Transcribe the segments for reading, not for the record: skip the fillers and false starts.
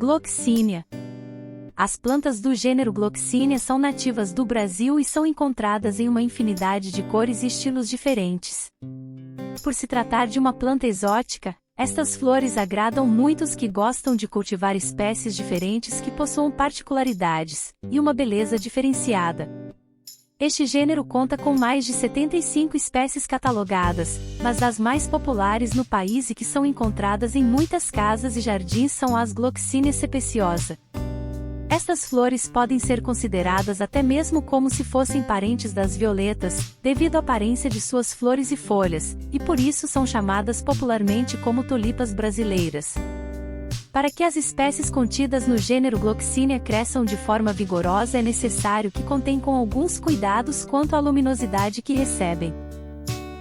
Gloxinia. As plantas do gênero Gloxinia são nativas do Brasil e são encontradas em uma infinidade de cores e estilos diferentes. Por se tratar de uma planta exótica, estas flores agradam muitos que gostam de cultivar espécies diferentes que possuam particularidades e uma beleza diferenciada. Este gênero conta com mais de 75 espécies catalogadas, mas as mais populares no país e que são encontradas em muitas casas e jardins são as Gloxinia speciosa. Estas flores podem ser consideradas até mesmo como se fossem parentes das violetas, devido à aparência de suas flores e folhas, e por isso são chamadas popularmente como tulipas brasileiras. Para que as espécies contidas no gênero Gloxinia cresçam de forma vigorosa é necessário que contêm com alguns cuidados quanto à luminosidade que recebem.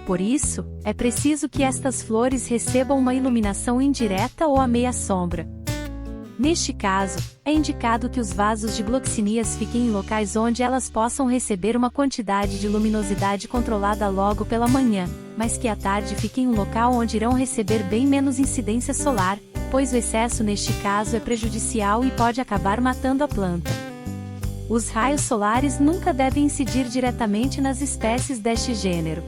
Por isso, é preciso que estas flores recebam uma iluminação indireta ou à meia sombra. Neste caso, é indicado que os vasos de Gloxinias fiquem em locais onde elas possam receber uma quantidade de luminosidade controlada logo pela manhã, mas que à tarde fiquem em um local onde irão receber bem menos incidência solar, pois o excesso neste caso é prejudicial e pode acabar matando a planta. Os raios solares nunca devem incidir diretamente nas espécies deste gênero.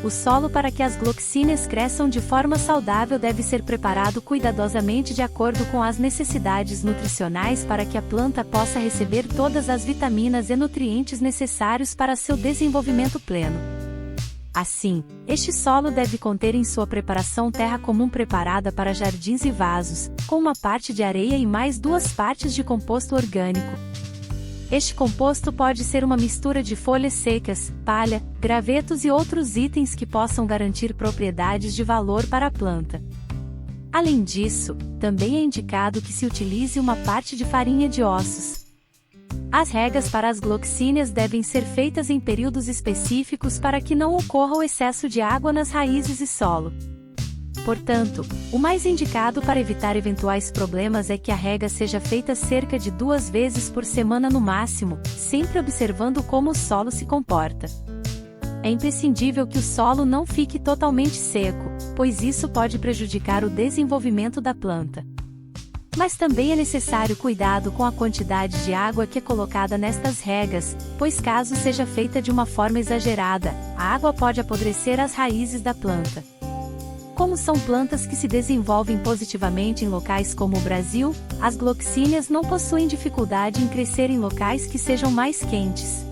O solo para que as Gloxinias cresçam de forma saudável deve ser preparado cuidadosamente de acordo com as necessidades nutricionais para que a planta possa receber todas as vitaminas e nutrientes necessários para seu desenvolvimento pleno. Assim, este solo deve conter em sua preparação terra comum preparada para jardins e vasos, com uma parte de areia e mais 2 partes de composto orgânico. Este composto pode ser uma mistura de folhas secas, palha, gravetos e outros itens que possam garantir propriedades de valor para a planta. Além disso, também é indicado que se utilize uma parte de farinha de ossos. As regas para as Gloxinias devem ser feitas em períodos específicos para que não ocorra o excesso de água nas raízes e solo. Portanto, o mais indicado para evitar eventuais problemas é que a rega seja feita cerca de 2 vezes por semana no máximo, sempre observando como o solo se comporta. É imprescindível que o solo não fique totalmente seco, pois isso pode prejudicar o desenvolvimento da planta. Mas também é necessário cuidado com a quantidade de água que é colocada nestas regas, pois caso seja feita de uma forma exagerada, a água pode apodrecer as raízes da planta. Como são plantas que se desenvolvem positivamente em locais como o Brasil, as Gloxinias não possuem dificuldade em crescer em locais que sejam mais quentes,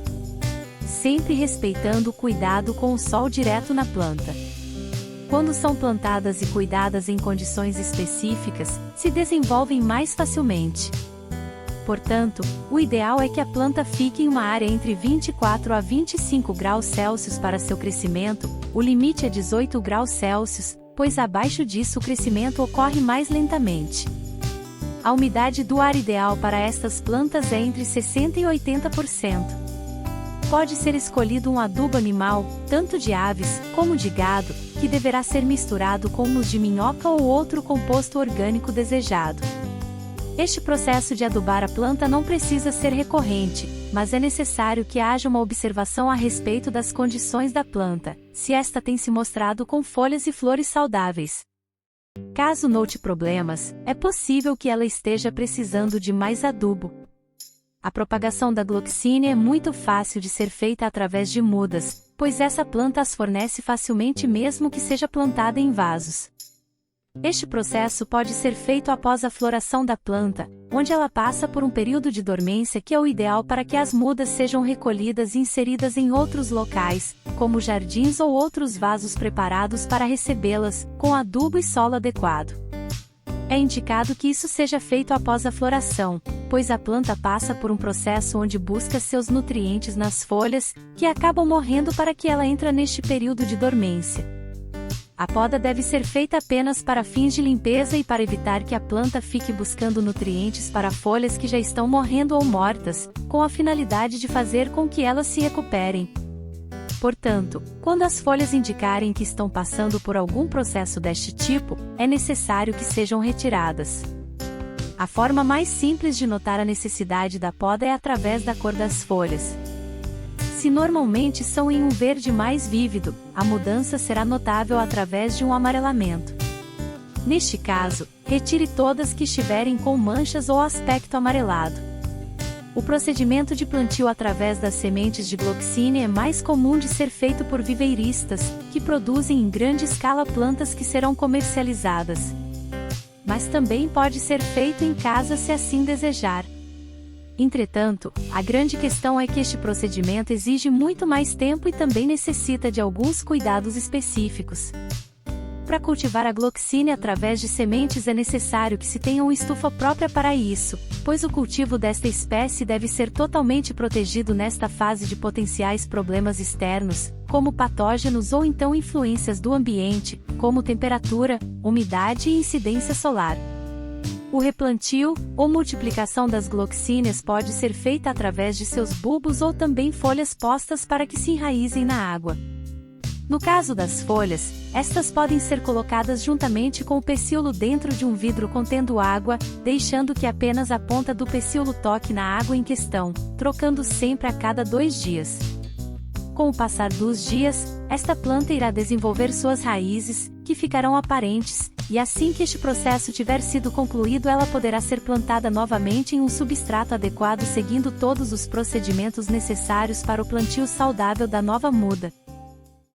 sempre respeitando o cuidado com o sol direto na planta. Quando são plantadas e cuidadas em condições específicas, se desenvolvem mais facilmente. Portanto, o ideal é que a planta fique em uma área entre 24 a 25 graus Celsius para seu crescimento, o limite é 18 graus Celsius, pois abaixo disso o crescimento ocorre mais lentamente. A umidade do ar ideal para estas plantas é entre 60% e 80%. Pode ser escolhido um adubo animal, tanto de aves, como de gado, que deverá ser misturado com humus de minhoca ou outro composto orgânico desejado. Este processo de adubar a planta não precisa ser recorrente, mas é necessário que haja uma observação a respeito das condições da planta, se esta tem se mostrado com folhas e flores saudáveis. Caso note problemas, é possível que ela esteja precisando de mais adubo. A propagação da Gloxinia é muito fácil de ser feita através de mudas, pois essa planta as fornece facilmente mesmo que seja plantada em vasos. Este processo pode ser feito após a floração da planta, onde ela passa por um período de dormência que é o ideal para que as mudas sejam recolhidas e inseridas em outros locais, como jardins ou outros vasos preparados para recebê-las, com adubo e solo adequado. É indicado que isso seja feito após a floração, pois a planta passa por um processo onde busca seus nutrientes nas folhas, que acabam morrendo para que ela entre neste período de dormência. A poda deve ser feita apenas para fins de limpeza e para evitar que a planta fique buscando nutrientes para folhas que já estão morrendo ou mortas, com a finalidade de fazer com que elas se recuperem. Portanto, quando as folhas indicarem que estão passando por algum processo deste tipo, é necessário que sejam retiradas. A forma mais simples de notar a necessidade da poda é através da cor das folhas. Se normalmente são em um verde mais vívido, a mudança será notável através de um amarelamento. Neste caso, retire todas que estiverem com manchas ou aspecto amarelado. O procedimento de plantio através das sementes de Gloxine é mais comum de ser feito por viveiristas, que produzem em grande escala plantas que serão comercializadas. Mas também pode ser feito em casa se assim desejar. Entretanto, a grande questão é que este procedimento exige muito mais tempo e também necessita de alguns cuidados específicos. Para cultivar a Gloxine através de sementes é necessário que se tenha uma estufa própria para isso, pois o cultivo desta espécie deve ser totalmente protegido nesta fase de potenciais problemas externos, como patógenos ou então influências do ambiente, como temperatura, umidade e incidência solar. O replantio, ou multiplicação das gloxíneas pode ser feita através de seus bulbos ou também folhas postas para que se enraizem na água. No caso das folhas, estas podem ser colocadas juntamente com o pecíolo dentro de um vidro contendo água, deixando que apenas a ponta do pecíolo toque na água em questão, trocando sempre a cada 2 dias. Com o passar dos dias, esta planta irá desenvolver suas raízes, que ficarão aparentes, e assim que este processo tiver sido concluído ela poderá ser plantada novamente em um substrato adequado seguindo todos os procedimentos necessários para o plantio saudável da nova muda.